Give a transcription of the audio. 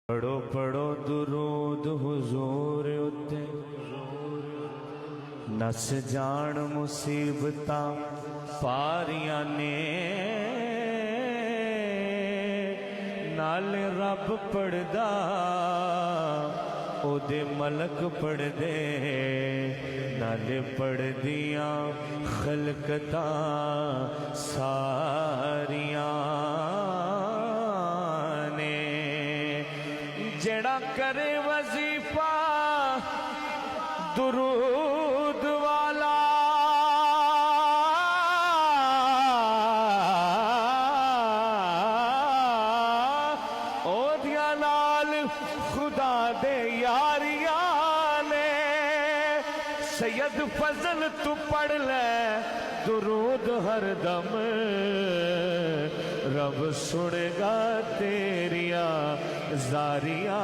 پڑھو پڑھو درود حضور اتے نس جان مصیبتاں پاریاں نے نال رب پڑھدا او دے ملک پڑھ دے نال پڑھ دیاں خلقتاں ساریاں نے جڑا کرے وظیفہ درود والا او دیا نال خدا دے یاریاں نے سید فضل تو پڑھ لے درود ہر دم رب سنے گا تیریاں زاریاں